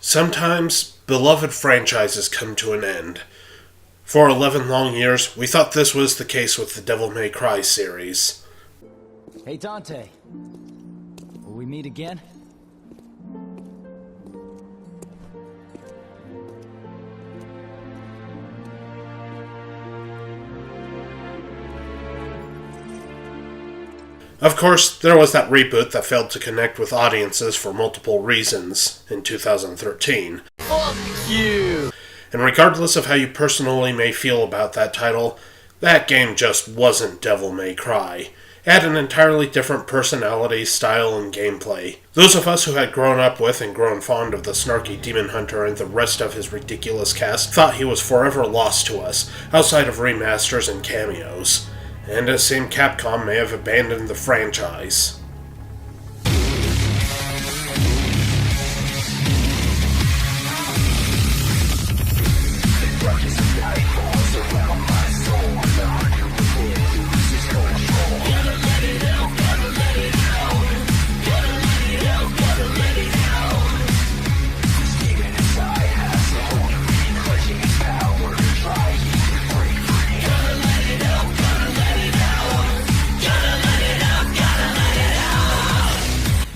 Sometimes, beloved franchises come to an end. For 11 long years, we thought this was the case with the Devil May Cry series. Hey Dante, will we meet again? Of course, there was that reboot that failed to connect with audiences for multiple reasons in 2013. Fuck you! And regardless of how you personally may feel about that title, that game just wasn't Devil May Cry. It had an entirely different personality, style, and gameplay. Those of us who had grown up with and grown fond of the snarky demon hunter and the rest of his ridiculous cast thought he was forever lost to us, outside of remasters and cameos. And it seemed Capcom may have abandoned the franchise.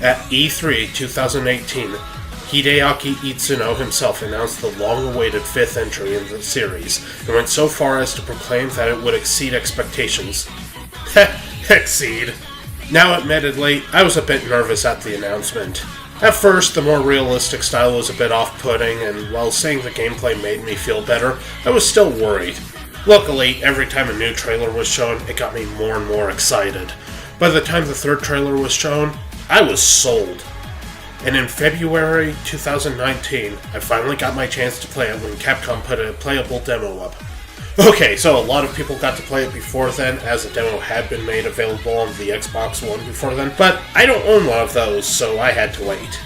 At E3 2018, Hideaki Itsuno himself announced the long-awaited 5th entry in the series, and went so far as to proclaim that it would exceed expectations. Exceed. Now admittedly, I was a bit nervous at the announcement. At first, the more realistic style was a bit off-putting, and while seeing the gameplay made me feel better, I was still worried. Luckily, every time a new trailer was shown, it got me more and more excited. By the time the 3rd trailer was shown, I was sold. And in February 2019, I finally got my chance to play it when Capcom put a playable demo up. Okay, so a lot of people got to play it before then, as a demo had been made available on the Xbox One before then, but I don't own one of those, so I had to wait.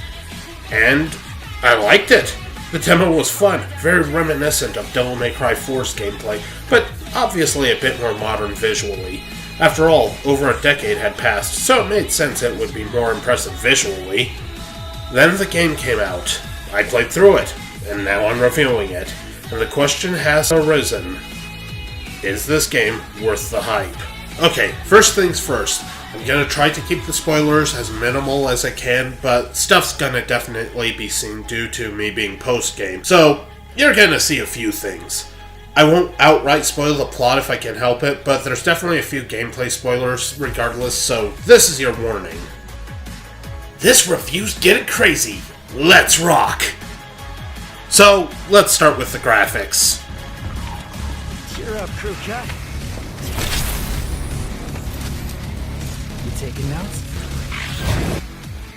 And I liked it. The demo was fun, very reminiscent of Devil May Cry 4's gameplay, but obviously a bit more modern visually. After all, over a decade had passed, so it made sense it would be more impressive visually. Then the game came out. I played through it, and now I'm reviewing it. And the question has arisen. Is this game worth the hype? Okay, first things first. I'm gonna try to keep the spoilers as minimal as I can, but stuff's gonna definitely be seen due to me being post-game. So, you're gonna see a few things. I won't outright spoil the plot if I can help it, but there's definitely a few gameplay spoilers regardless, so this is your warning. This review's getting crazy. Let's rock! So, let's start with the graphics. Cheer up, crew cut. You taking notes?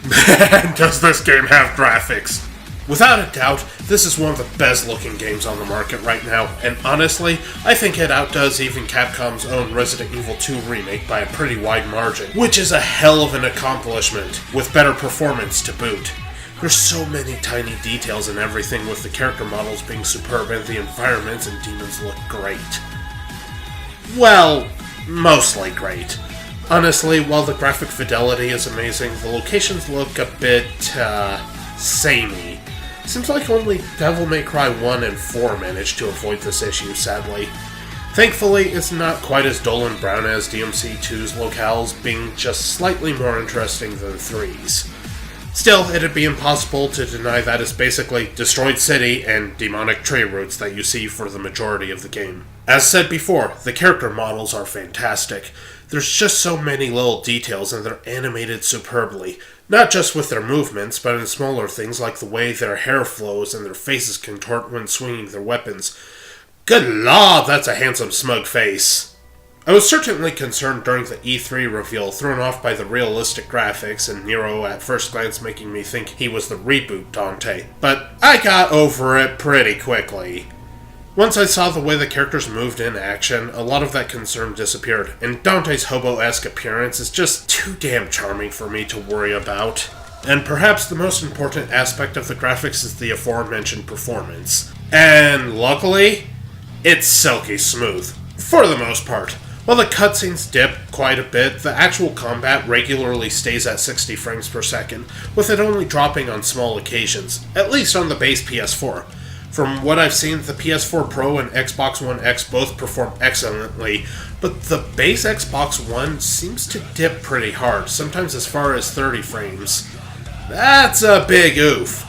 Man, does this game have graphics! Without a doubt, this is one of the best looking games on the market right now, and honestly, I think it outdoes even Capcom's own Resident Evil 2 remake by a pretty wide margin, which is a hell of an accomplishment, with better performance to boot. There's so many tiny details and everything, with the character models being superb and the environments and demons look great. Well, mostly great. Honestly, while the graphic fidelity is amazing, the locations look a bit, samey. Seems like only Devil May Cry 1 and 4 managed to avoid this issue, sadly. Thankfully, it's not quite as dull and brown as DMC2's locales, being just slightly more interesting than 3's. Still, it'd be impossible to deny that it's basically destroyed city and demonic tree roots that you see for the majority of the game. As said before, the character models are fantastic. There's just so many little details and they're animated superbly. Not just with their movements, but in smaller things like the way their hair flows and their faces contort when swinging their weapons. Good lord, that's a handsome smug face. I was certainly concerned during the E3 reveal, thrown off by the realistic graphics and Nero at first glance making me think he was the reboot Dante, but I got over it pretty quickly. Once I saw the way the characters moved in action, a lot of that concern disappeared, and Dante's hobo-esque appearance is just too damn charming for me to worry about. And perhaps the most important aspect of the graphics is the aforementioned performance. And luckily, it's silky smooth, for the most part. While the cutscenes dip, quite a bit, the actual combat regularly stays at 60 frames per second, with it only dropping on small occasions, at least on the base PS4. From what I've seen, the PS4 Pro and Xbox One X both perform excellently, but the base Xbox One seems to dip pretty hard, sometimes as far as 30 frames. That's a big oof.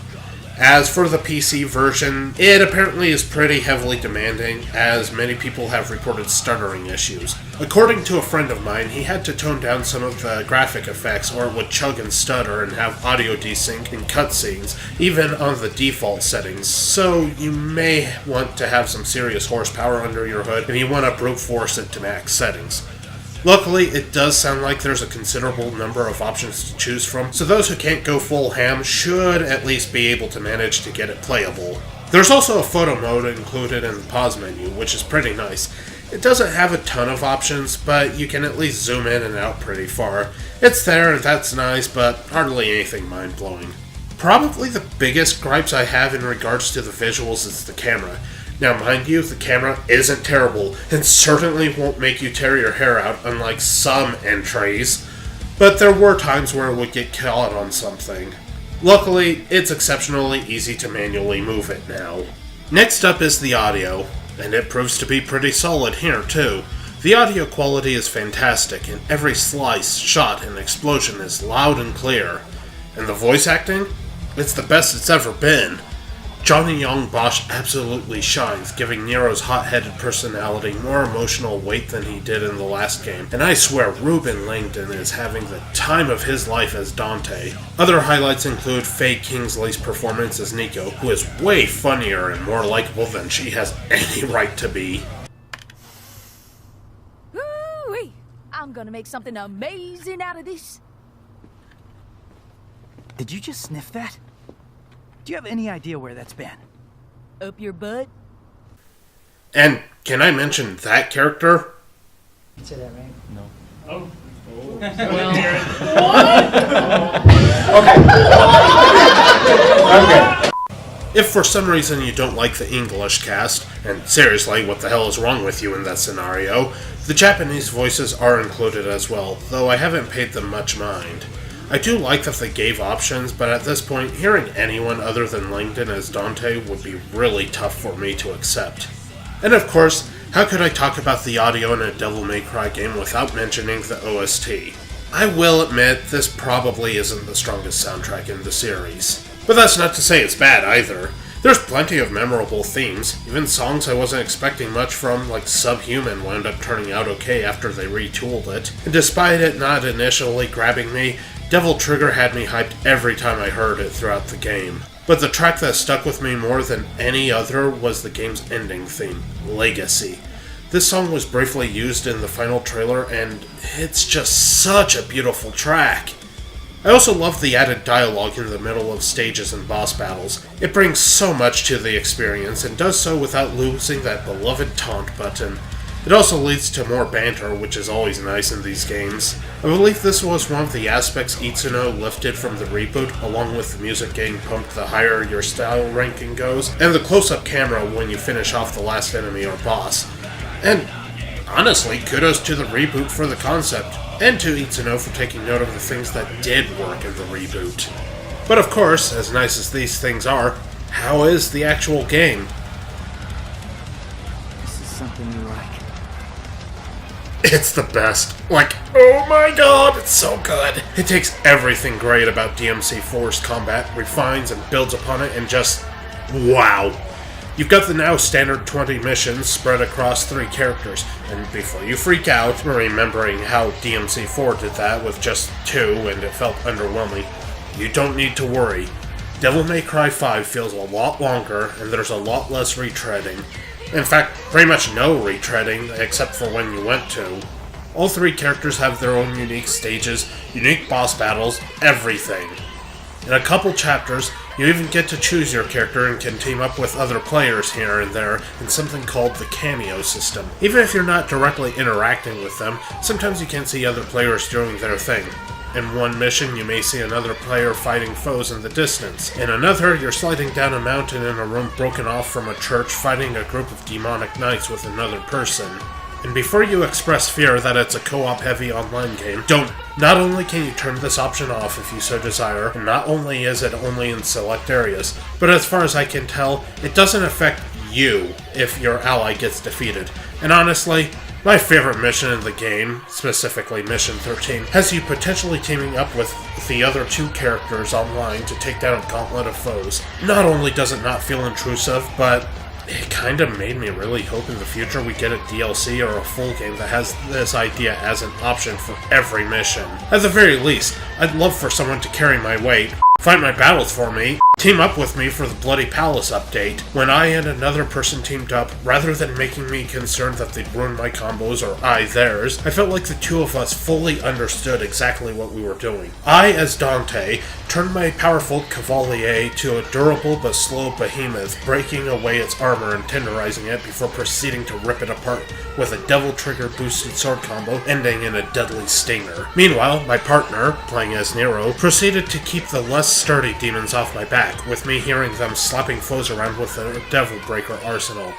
As for the PC version, it apparently is pretty heavily demanding, as many people have reported stuttering issues. According to a friend of mine, he had to tone down some of the graphic effects or it would chug and stutter and have audio desync in cutscenes, even on the default settings, so you may want to have some serious horsepower under your hood if you want to brute force it to max settings. Luckily, it does sound like there's a considerable number of options to choose from, so those who can't go full ham should at least be able to manage to get it playable. There's also a photo mode included in the pause menu, which is pretty nice. It doesn't have a ton of options, but you can at least zoom in and out pretty far. It's there, and that's nice, but hardly anything mind-blowing. Probably the biggest gripes I have in regards to the visuals is the camera. Now, mind you, the camera isn't terrible, and certainly won't make you tear your hair out, unlike some entries, but there were times where it would get caught on something. Luckily, it's exceptionally easy to manually move it now. Next up is the audio, and it proves to be pretty solid here, too. The audio quality is fantastic, and every slice, shot, and explosion is loud and clear. And the voice acting? It's the best it's ever been. Johnny Young Bosch absolutely shines, giving Nero's hot-headed personality more emotional weight than he did in the last game, and I swear Ruben Langdon is having the time of his life as Dante. Other highlights include Faye Kingsley's performance as Nico, who is way funnier and more likable than she has any right to be. Ooh-wee. I'm gonna make something amazing out of this. Did you just sniff that? Do you have any idea where that's been? Up your butt? And can I mention that character? Say that, right? No. Oh. Okay. If for some reason you don't like the English cast, and seriously, what the hell is wrong with you in that scenario, the Japanese voices are included as well, though I haven't paid them much mind. I do like that they gave options, but at this point, hearing anyone other than Langdon as Dante would be really tough for me to accept. And of course, how could I talk about the audio in a Devil May Cry game without mentioning the OST? I will admit, this probably isn't the strongest soundtrack in the series. But that's not to say it's bad either. There's plenty of memorable themes, even songs I wasn't expecting much from, like Subhuman, wound up turning out okay after they retooled it. And despite it not initially grabbing me, Devil Trigger had me hyped every time I heard it throughout the game. But the track that stuck with me more than any other was the game's ending theme, Legacy. This song was briefly used in the final trailer, and it's just such a beautiful track. I also love the added dialogue in the middle of stages and boss battles. It brings so much to the experience, and does so without losing that beloved taunt button. It also leads to more banter, which is always nice in these games. I believe this was one of the aspects Itsuno lifted from the reboot, along with the music getting pumped the higher your style ranking goes, and the close-up camera when you finish off the last enemy or boss. And honestly, kudos to the reboot for the concept, and to Itsuno for taking note of the things that did work in the reboot. But of course, as nice as these things are, how is the actual game? This is something you like. It's the best. Like, oh my god, it's so good. It takes everything great about DMC4's combat, refines and builds upon it, and just, wow. You've got the now standard 20 missions spread across 3 characters, and before you freak out, remembering how DMC4 did that with just 2 and it felt underwhelming, you don't need to worry. Devil May Cry 5 feels a lot longer, and there's a lot less retreading. In fact, pretty much no retreading, except for when you went to. All 3 characters have their own unique stages, unique boss battles, everything. In a couple chapters, you even get to choose your character and can team up with other players here and there in something called the cameo system. Even if you're not directly interacting with them, sometimes you can see other players doing their thing. In one mission, you may see another player fighting foes in the distance. In another, you're sliding down a mountain in a room broken off from a church, fighting a group of demonic knights with another person. And before you express fear that it's a co-op heavy online game, don't. Not only can you turn this option off if you so desire, and not only is it only in select areas, but as far as I can tell, it doesn't affect you if your ally gets defeated. And honestly, my favorite mission in the game, specifically Mission 13, has you potentially teaming up with the other two characters online to take down a gauntlet of foes. Not only does it not feel intrusive, but it kind of made me really hope in the future we get a DLC or a full game that has this idea as an option for every mission. At the very least, I'd love for someone to carry my weight, fight my battles for me, team up with me for the Bloody Palace update. When I and another person teamed up, rather than making me concerned that they'd ruin my combos or I theirs, I felt like the two of us fully understood exactly what we were doing. I, as Dante, turned my powerful Cavalier to a durable but slow behemoth, breaking away its armor and tenderizing it before proceeding to rip it apart with a Devil Trigger boosted sword combo ending in a deadly stinger. Meanwhile, my partner, playing as Nero, proceeded to keep the less sturdy demons off my back, with me hearing them slapping foes around with a Devil Breaker arsenal.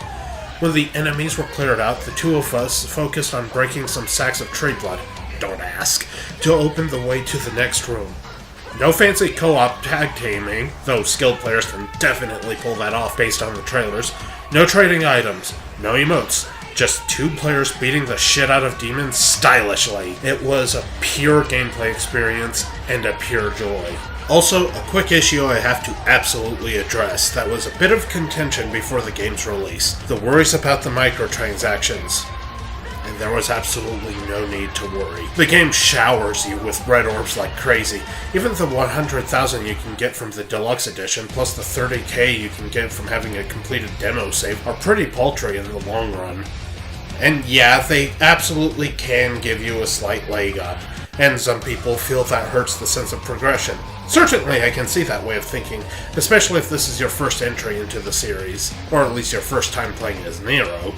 When the enemies were cleared out, the two of us focused on breaking some sacks of tree blood, don't ask, to open the way to the next room. No fancy co-op tag teaming, though skilled players can definitely pull that off based on the trailers. No trading items, no emotes, just two players beating the shit out of demons stylishly. It was a pure gameplay experience and a pure joy. Also, a quick issue I have to absolutely address that was a bit of contention before the game's release. The worries about the microtransactions. And there was absolutely no need to worry. The game showers you with red orbs like crazy. Even the 100,000 you can get from the deluxe edition, plus the 30k you can get from having a completed demo save, are pretty paltry in the long run. And yeah, they absolutely can give you a slight leg up, and some people feel that hurts the sense of progression. Certainly I can see that way of thinking, especially if this is your first entry into the series, or at least your first time playing as Nero.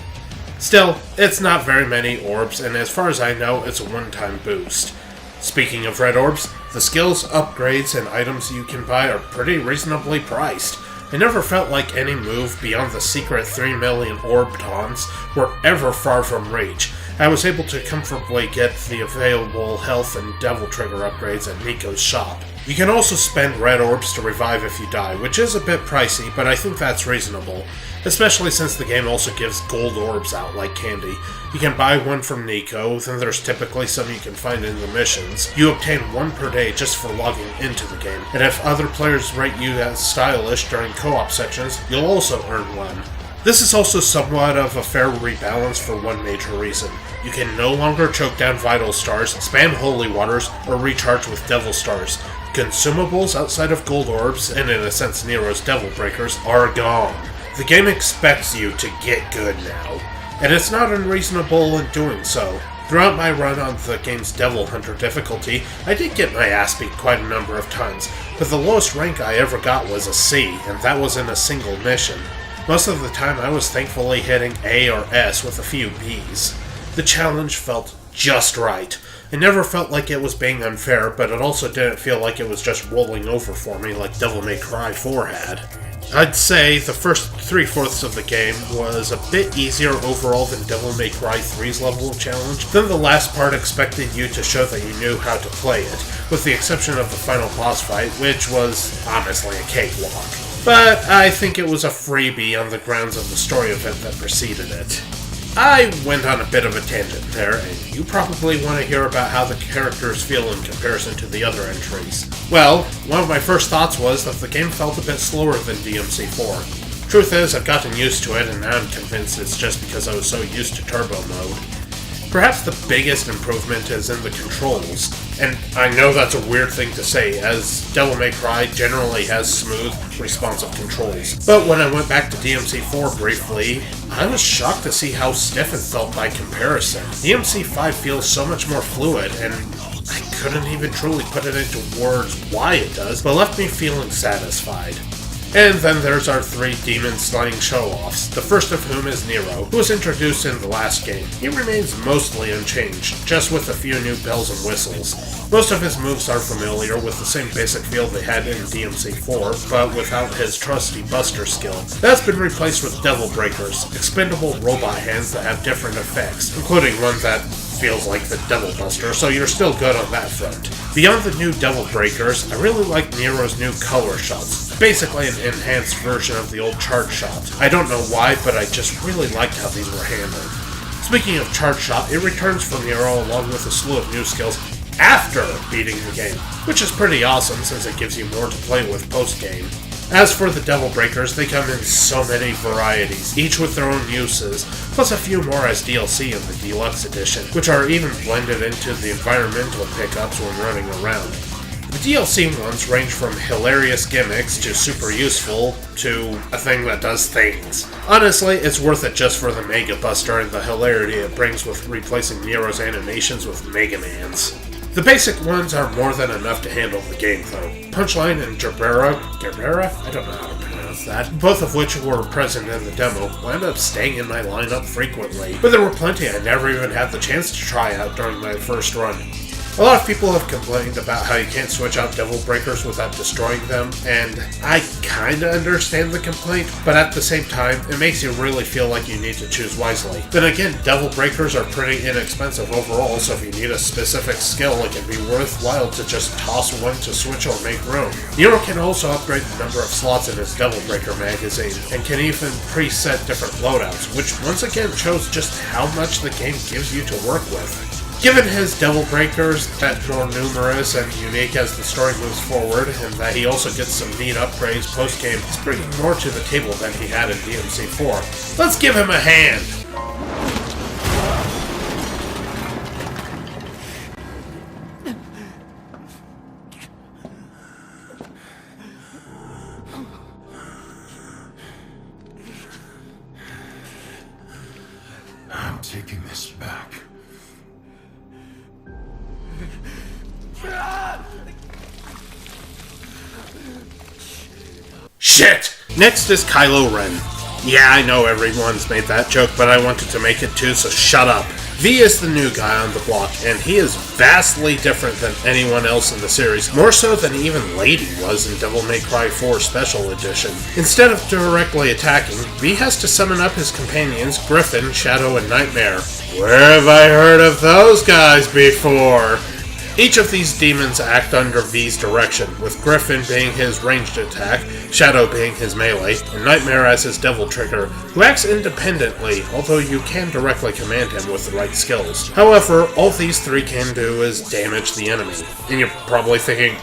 Still, it's not very many orbs, and as far as I know, it's a one-time boost. Speaking of red orbs, the skills, upgrades, and items you can buy are pretty reasonably priced. I never felt like any move beyond the secret 3 million orb taunts were ever far from reach. I was able to comfortably get the available health and Devil Trigger upgrades at Nico's shop. You can also spend red orbs to revive if you die, which is a bit pricey, but I think that's reasonable, especially since the game also gives gold orbs out like candy. You can buy one from Nico, then there's typically some you can find in the missions. You obtain one per day just for logging into the game, and if other players rate you as stylish during co-op sections, you'll also earn one. This is also somewhat of a fair rebalance for one major reason. You can no longer choke down Vital Stars, spam Holy Waters, or recharge with Devil Stars. Consumables outside of Gold Orbs, and in a sense Nero's Devil Breakers, are gone. The game expects you to get good now, and it's not unreasonable in doing so. Throughout my run on the game's Devil Hunter difficulty, I did get my ass beat quite a number of times, but the lowest rank I ever got was a C, and that was in a single mission. Most of the time I was thankfully hitting A or S with a few Bs. The challenge felt just right. It never felt like it was being unfair, but it also didn't feel like it was just rolling over for me like Devil May Cry 4 had. I'd say the first 3/4 of the game was a bit easier overall than Devil May Cry 3's level of challenge. Then the last part expected you to show that you knew how to play it, with the exception of the final boss fight, which was honestly a cakewalk. But I think it was a freebie on the grounds of the story event that preceded it. I went on a bit of a tangent there, and you probably want to hear about how the characters feel in comparison to the other entries. Well, one of my first thoughts was that the game felt a bit slower than DMC4. Truth is, I've gotten used to it, and now I'm convinced it's just because I was so used to turbo mode. Perhaps the biggest improvement is in the controls, and I know that's a weird thing to say, as Devil May Cry generally has smooth, responsive controls. But when I went back to DMC4 briefly, I was shocked to see how stiff it felt by comparison. DMC5 feels so much more fluid, and I couldn't even truly put it into words why it does, but left me feeling satisfied. And then there's our 3 demon-slaying show-offs, the first of whom is Nero, who was introduced in the last game. He remains mostly unchanged, just with a few new bells and whistles. Most of his moves are familiar, with the same basic feel they had in DMC4, but without his trusty buster skill. That's been replaced with Devil Breakers, expendable robot hands that have different effects, including one that feels like the Devil Buster, so you're still good on that front. Beyond the new Devil Breakers, I really like Nero's new color shots. Basically an enhanced version of the old charge shot. I don't know why, but I just really liked how these were handled. Speaking of charge shot, it returns for Nero along with a slew of new skills after beating the game, which is pretty awesome since it gives you more to play with post-game. As for the Devil Breakers, they come in so many varieties, each with their own uses, plus a few more as DLC in the Deluxe Edition, which are even blended into the environmental pickups when running around. The DLC ones range from hilarious gimmicks to super useful to a thing that does things. Honestly, it's worth it just for the Mega Buster and the hilarity it brings with replacing Nero's animations with Mega Man's. The basic ones are more than enough to handle the game, though. Punchline and Gerbera? I don't know how to pronounce that. Both of which were present in the demo, wound up staying in my lineup frequently, but there were plenty I never even had the chance to try out during my first run. A lot of people have complained about how you can't switch out Devil Breakers without destroying them, and I kinda understand the complaint, but at the same time, it makes you really feel like you need to choose wisely. Then again, Devil Breakers are pretty inexpensive overall, so if you need a specific skill, it can be worthwhile to just toss one to switch or make room. Nero can also upgrade the number of slots in his Devil Breaker magazine, and can even preset different loadouts, which once again shows just how much the game gives you to work with. Given his Devil Breakers that more numerous and unique as the story moves forward, and that he also gets some neat upgrades post-game, he's bringing more to the table than he had in DMC4. Let's give him a hand! I'm taking this back. Shit! Next is Kylo Ren. Yeah, I know everyone's made that joke, but I wanted to make it too, so shut up. V is the new guy on the block, and he is vastly different than anyone else in the series, more so than even Lady was in Devil May Cry 4 Special Edition. Instead of directly attacking, V has to summon up his companions, Griffin, Shadow, and Nightmare. Where have I heard of those guys before? Each of these demons act under V's direction, with Griffin being his ranged attack, Shadow being his melee, and Nightmare as his devil trigger, who acts independently, although you can directly command him with the right skills. However, all these three can do is damage the enemy. And you're probably thinking,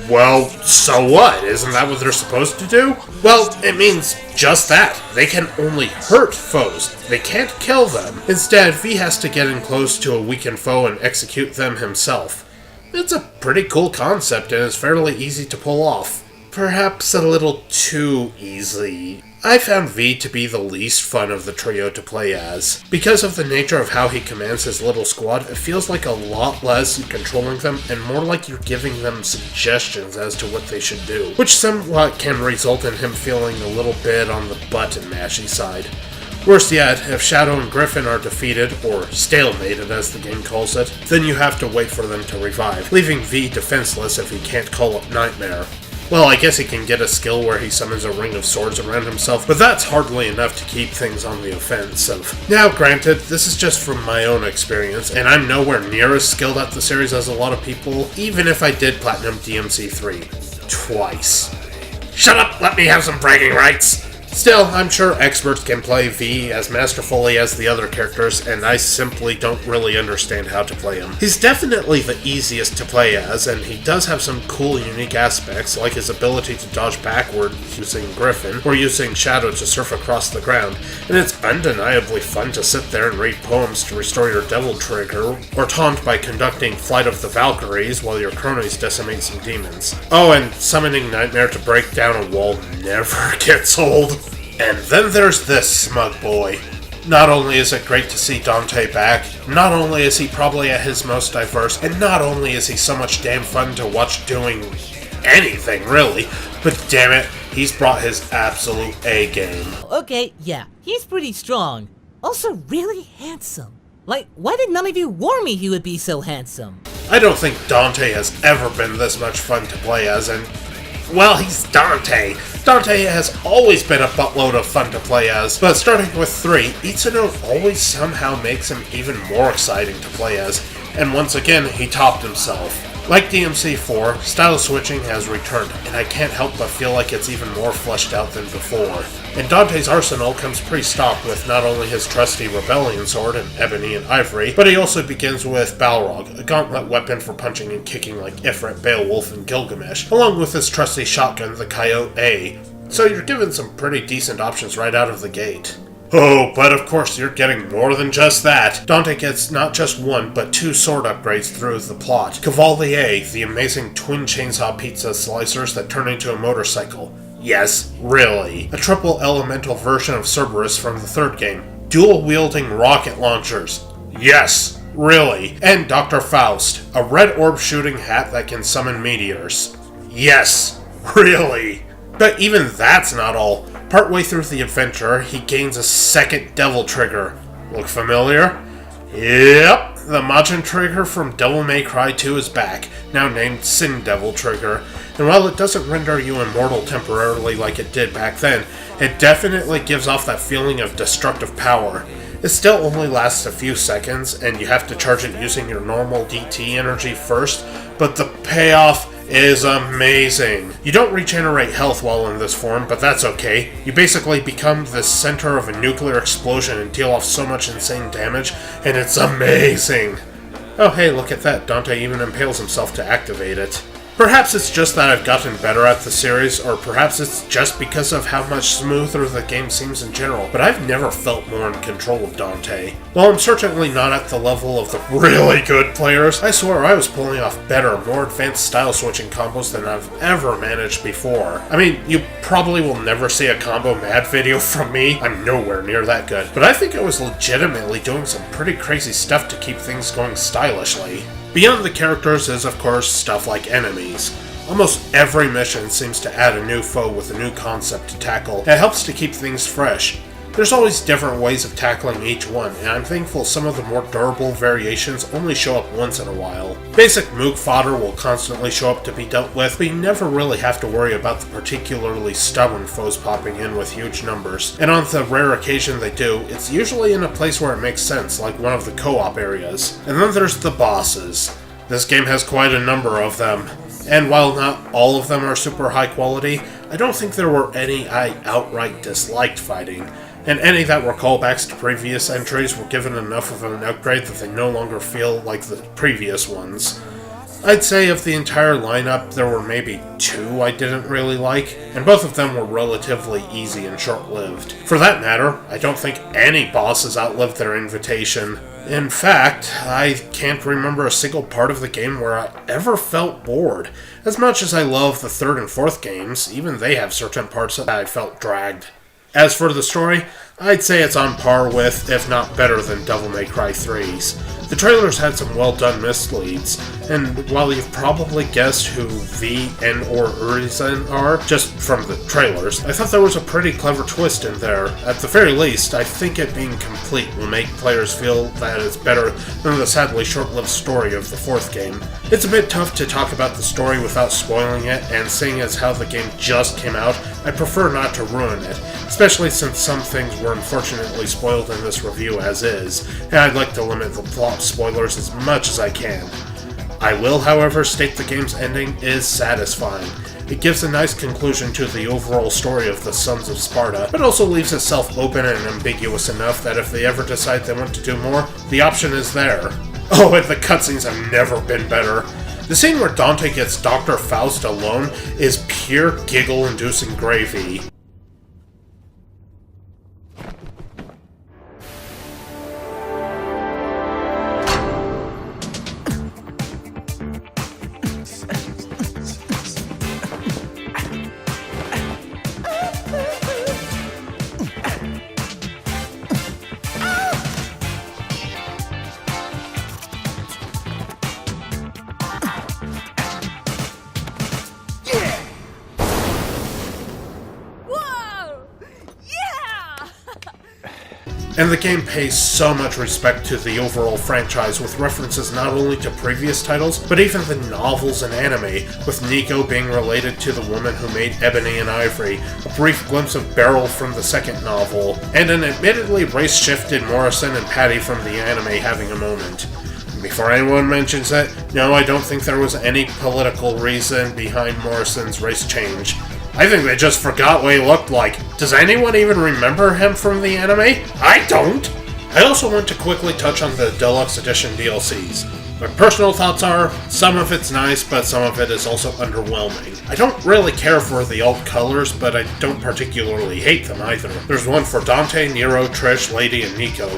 well, so what? Isn't that what they're supposed to do? Well, it means just that. They can only hurt foes. They can't kill them. Instead, V has to get in close to a weakened foe and execute them himself. It's a pretty cool concept and is fairly easy to pull off. Perhaps a little too easy. I found V to be the least fun of the trio to play as. Because of the nature of how he commands his little squad, it feels like a lot less controlling them and more like you're giving them suggestions as to what they should do, which somewhat can result in him feeling a little bit on the button mashy side. Worse yet, if Shadow and Griffin are defeated, or stalemated as the game calls it, then you have to wait for them to revive, leaving V defenseless if he can't call up Nightmare. Well, I guess he can get a skill where he summons a ring of swords around himself, but that's hardly enough to keep things on the offensive. Now, granted, this is just from my own experience, and I'm nowhere near as skilled at the series as a lot of people, even if I did Platinum DMC3. Twice. Shut up! Let me have some bragging rights! Still, I'm sure experts can play V as masterfully as the other characters, and I simply don't really understand how to play him. He's definitely the easiest to play as, and he does have some cool, unique aspects, like his ability to dodge backward using Griffin, or using Shadow to surf across the ground, and it's undeniably fun to sit there and read poems to restore your devil trigger, or taunt by conducting Flight of the Valkyries while your cronies decimate some demons. Oh, and summoning Nightmare to break down a wall never gets old. And then there's this smug boy. Not only is it great to see Dante back, not only is he probably at his most diverse, and not only is he so much damn fun to watch doing anything, really, but damn it, he's brought his absolute A game. Okay, yeah, he's pretty strong. Also really handsome. Like, why did none of you warn me he would be so handsome? I don't think Dante has ever been this much fun to play as, and well, he's Dante. Dante has always been a buttload of fun to play as, but starting with 3, Itsuno always somehow makes him even more exciting to play as, and once again, he topped himself. Like DMC4, style switching has returned, and I can't help but feel like it's even more fleshed out than before. And Dante's arsenal comes pre-stocked with not only his trusty Rebellion Sword in Ebony and Ivory, but he also begins with Balrog, a gauntlet weapon for punching and kicking like Ifrit, Beowulf, and Gilgamesh, along with his trusty shotgun, the Coyote A. So you're given some pretty decent options right out of the gate. Oh, but of course you're getting more than just that. Dante gets not just 1, but 2 sword upgrades through the plot. Cavalier, the amazing twin chainsaw pizza slicers that turn into a motorcycle. Yes, really. A triple elemental version of Cerberus from the 3rd game. Dual-wielding rocket launchers. Yes, really. And Dr. Faust, a red orb shooting hat that can summon meteors. Yes, really. But even that's not all. Partway through the adventure, he gains a 2nd Devil Trigger. Look familiar? Yep, the Majin Trigger from Devil May Cry 2 is back, now named Sin Devil Trigger. And while it doesn't render you immortal temporarily like it did back then, it definitely gives off that feeling of destructive power. It still only lasts a few seconds, and you have to charge it using your normal DT energy first, but the payoff is amazing. You don't regenerate health while in this form, but that's okay. You basically become the center of a nuclear explosion and deal off so much insane damage, and it's amazing. Oh hey, look at that, Dante even impales himself to activate it. Perhaps it's just that I've gotten better at the series, or perhaps it's just because of how much smoother the game seems in general, but I've never felt more in control of Dante. While I'm certainly not at the level of the really good players, I swear I was pulling off better, more advanced style switching combos than I've ever managed before. I mean, you probably will never see a combo mad video from me, I'm nowhere near that good, but I think I was legitimately doing some pretty crazy stuff to keep things going stylishly. Beyond the characters is, of course, stuff like enemies. Almost every mission seems to add a new foe with a new concept to tackle. It helps to keep things fresh. There's always different ways of tackling each one, and I'm thankful some of the more durable variations only show up once in a while. Basic Moog fodder will constantly show up to be dealt with, but you never really have to worry about the particularly stubborn foes popping in with huge numbers. And on the rare occasion they do, it's usually in a place where it makes sense, like one of the co-op areas. And then there's the bosses. This game has quite a number of them. And while not all of them are super high quality, I don't think there were any I outright disliked fighting. And any that were callbacks to previous entries were given enough of an upgrade that they no longer feel like the previous ones. I'd say of the entire lineup, there were maybe 2 I didn't really like, and both of them were relatively easy and short-lived. For that matter, I don't think any bosses outlived their invitation. In fact, I can't remember a single part of the game where I ever felt bored. As much as I love the 3rd and 4th games, even they have certain parts that I felt dragged. As for the story, I'd say it's on par with, if not better than, Devil May Cry 3's. The trailers had some well-done misleads, and while you've probably guessed who V, N, or Urizen are, just from the trailers, I thought there was a pretty clever twist in there. At the very least, I think it being complete will make players feel that it's better than the sadly short-lived story of the 4th game. It's a bit tough to talk about the story without spoiling it, and seeing as how the game just came out, I prefer not to ruin it, especially since some things were unfortunately spoiled in this review as is, and I'd like to limit the plot spoilers as much as I can. I will, however, state the game's ending is satisfying. It gives a nice conclusion to the overall story of the Sons of Sparta, but also leaves itself open and ambiguous enough that if they ever decide they want to do more, the option is there. Oh, and the cutscenes have never been better. The scene where Dante gets Dr. Faust alone is pure giggle-inducing gravy. And the game pays so much respect to the overall franchise, with references not only to previous titles, but even the novels and anime, with Nico being related to the woman who made Ebony and Ivory, a brief glimpse of Beryl from the second novel, and an admittedly race-shifted Morrison and Patty from the anime having a moment. Before anyone mentions it, no, I don't think there was any political reason behind Morrison's race change. I think they just forgot what he looked like. Does anyone even remember him from the anime? I don't! I also want to quickly touch on the Deluxe Edition DLCs. My personal thoughts are, some of it's nice, but some of it is also underwhelming. I don't really care for the alt colors, but I don't particularly hate them either. There's one for Dante, Nero, Trish, Lady, and Nico.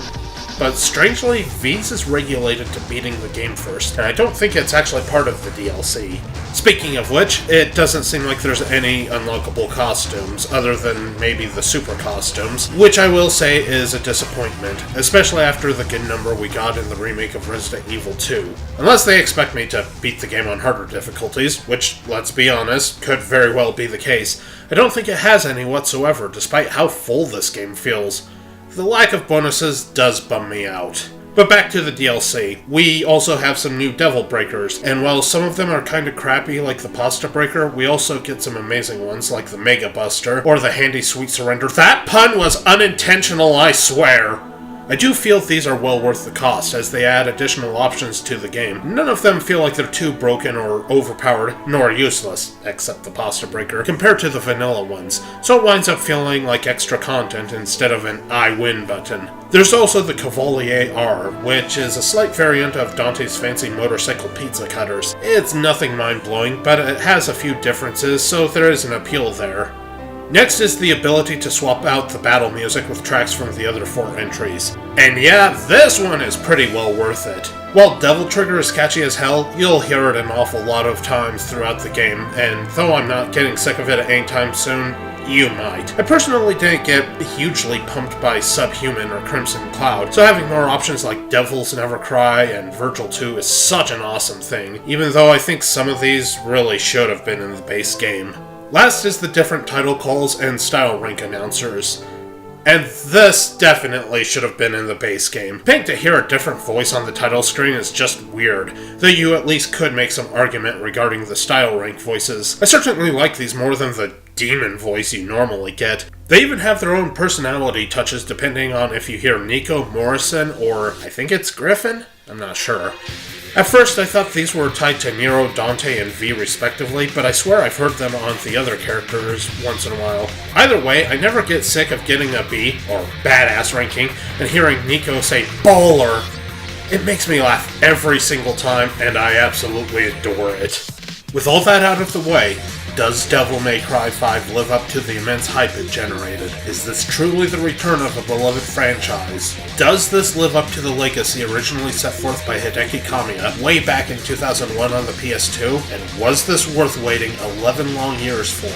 But strangely, V's is regulated to beating the game first, and I don't think it's actually part of the DLC. Speaking of which, it doesn't seem like there's any unlockable costumes, other than maybe the super costumes, which I will say is a disappointment, especially after the good number we got in the remake of Resident Evil 2. Unless they expect me to beat the game on harder difficulties, which, let's be honest, could very well be the case, I don't think it has any whatsoever, despite how full this game feels. The lack of bonuses does bum me out. But back to the DLC, we also have some new Devil Breakers, and while some of them are kinda crappy like the Pasta Breaker, we also get some amazing ones like the Mega Buster, or the Handy Sweet Surrender. That pun was unintentional, I swear! I do feel these are well worth the cost, as they add additional options to the game. None of them feel like they're too broken or overpowered, nor useless, except the Pasta Breaker, compared to the vanilla ones, so it winds up feeling like extra content instead of an I win button. There's also the Cavalier R, which is a slight variant of Dante's fancy motorcycle pizza cutters. It's nothing mind-blowing, but it has a few differences, so there is an appeal there. Next is the ability to swap out the battle music with tracks from the other 4 entries. And yeah, this one is pretty well worth it. While Devil Trigger is catchy as hell, you'll hear it an awful lot of times throughout the game, and though I'm not getting sick of it anytime soon, you might. I personally didn't get hugely pumped by Subhuman or Crimson Cloud, so having more options like Devils Never Cry and Virgil 2 is such an awesome thing, even though I think some of these really should have been in the base game. Last is the different title calls and style rank announcers. And this definitely should have been in the base game. Paying to hear a different voice on the title screen is just weird, though you at least could make some argument regarding the style rank voices. I certainly like these more than the demon voice you normally get. They even have their own personality touches depending on if you hear Nico, Morrison, or I think it's Griffin? I'm not sure. At first, I thought these were tied to Nero, Dante, and V respectively, but I swear I've heard them on the other characters once in a while. Either way, I never get sick of getting a B, or badass ranking, and hearing Nico say baller. It makes me laugh every single time, and I absolutely adore it. With all that out of the way, does Devil May Cry 5 live up to the immense hype it generated? Is this truly the return of a beloved franchise? Does this live up to the legacy originally set forth by Hideki Kamiya way back in 2001 on the PS2? And was this worth waiting 11 long years for?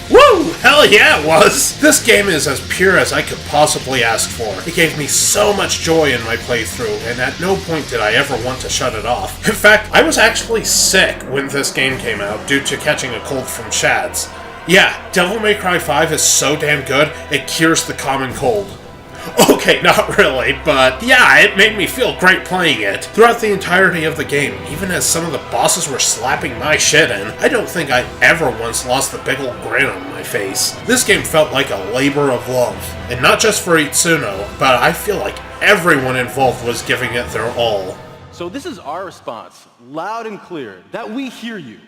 Woo! Hell yeah, it was! This game is as pure as I could possibly ask for. It gave me so much joy in my playthrough, and at no point did I ever want to shut it off. In fact, I was actually sick when this game came out due to catching a cold from Shads. Yeah, Devil May Cry 5 is so damn good, it cures the common cold. Okay, not really, but yeah, it made me feel great playing it. Throughout the entirety of the game, even as some of the bosses were slapping my shit in, I don't think I ever once lost the big ol' grin on my face. This game felt like a labor of love, and not just for Itsuno, but I feel like everyone involved was giving it their all. So this is our response, loud and clear, that we hear you.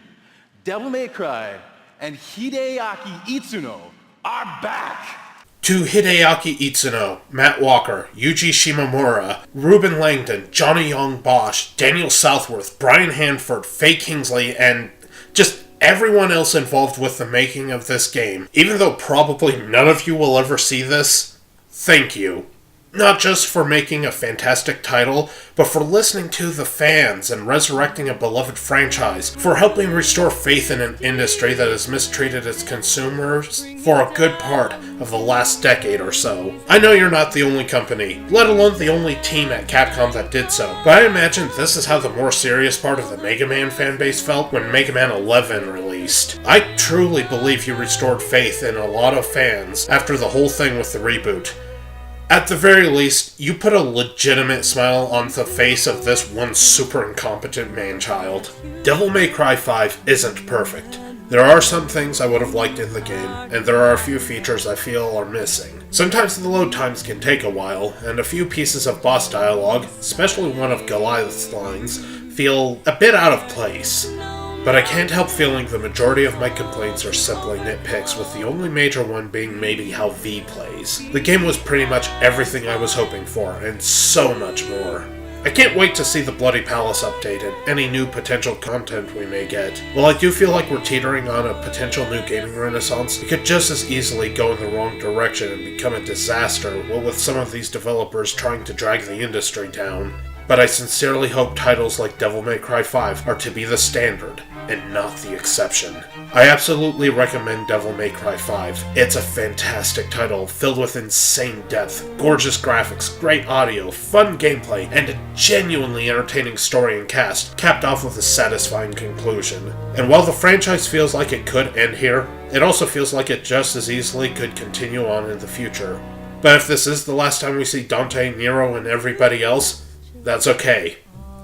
Devil May Cry and Hideaki Itsuno are back! To Hideaki Itsuno, Matt Walker, Yuji Shimomura, Ruben Langdon, Johnny Young Bosch, Daniel Southworth, Brian Hanford, Faye Kingsley, and just everyone else involved with the making of this game, even though probably none of you will ever see this, thank you. Not just for making a fantastic title, but for listening to the fans and resurrecting a beloved franchise, for helping restore faith in an industry that has mistreated its consumers for a good part of the last decade or so. I know you're not the only company, let alone the only team at Capcom that did so, but I imagine this is how the more serious part of the Mega Man fanbase felt when Mega Man 11 released. I truly believe you restored faith in a lot of fans after the whole thing with the reboot. At the very least, you put a legitimate smile on the face of this one super incompetent man-child. Devil May Cry 5 isn't perfect. There are some things I would have liked in the game, and there are a few features I feel are missing. Sometimes the load times can take a while, and a few pieces of boss dialogue, especially one of Goliath's lines, feel a bit out of place. But I can't help feeling the majority of my complaints are simply nitpicks, with the only major one being maybe how V plays. The game was pretty much everything I was hoping for, and so much more. I can't wait to see the Bloody Palace update and any new potential content we may get. While I do feel like we're teetering on a potential new gaming renaissance, it could just as easily go in the wrong direction and become a disaster, what with some of these developers trying to drag the industry down. But I sincerely hope titles like Devil May Cry 5 are to be the standard, and not the exception. I absolutely recommend Devil May Cry 5. It's a fantastic title, filled with insane depth, gorgeous graphics, great audio, fun gameplay, and a genuinely entertaining story and cast, capped off with a satisfying conclusion. And while the franchise feels like it could end here, it also feels like it just as easily could continue on in the future. But if this is the last time we see Dante, Nero, and everybody else, that's okay.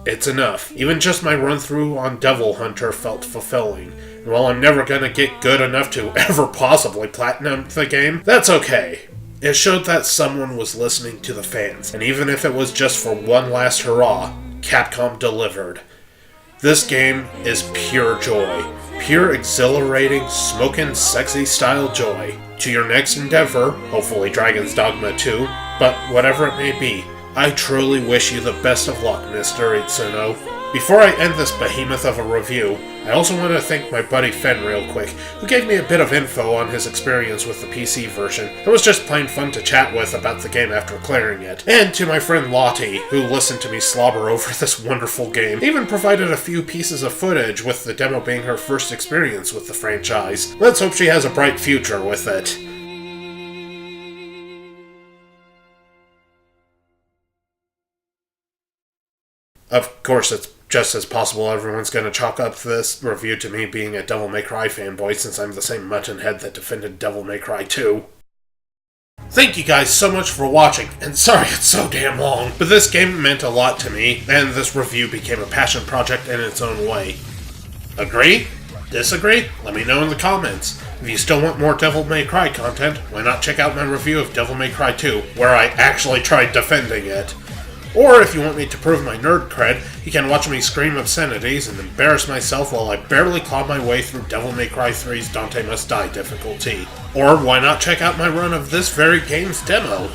It's enough. Even just my run-through on Devil Hunter felt fulfilling. And while I'm never gonna get good enough to ever possibly platinum the game, that's okay. It showed that someone was listening to the fans, and even if it was just for one last hurrah, Capcom delivered. This game is pure joy. Pure exhilarating, Smokin Sexy style joy. To your next endeavor, hopefully Dragon's Dogma 2, but whatever it may be, I truly wish you the best of luck, Mr. Itsuno. Before I end this behemoth of a review, I also want to thank my buddy Fen real quick, who gave me a bit of info on his experience with the PC version. It was just plain fun to chat with about the game after clearing it. And to my friend Lati, who listened to me slobber over this wonderful game, even provided a few pieces of footage, with the demo being her first experience with the franchise. Let's hope she has a bright future with it. Of course, it's just as possible everyone's going to chalk up this review to me being a Devil May Cry fanboy, since I'm the same mutton head that defended Devil May Cry 2. Thank you guys so much for watching, and sorry it's so damn long, but this game meant a lot to me, and this review became a passion project in its own way. Agree? Disagree? Let me know in the comments. If you still want more Devil May Cry content, why not check out my review of Devil May Cry 2, where I actually tried defending it. Or if you want me to prove my nerd cred, you can watch me scream obscenities and embarrass myself while I barely claw my way through Devil May Cry 3's Dante Must Die difficulty. Or why not check out my run of this very game's demo?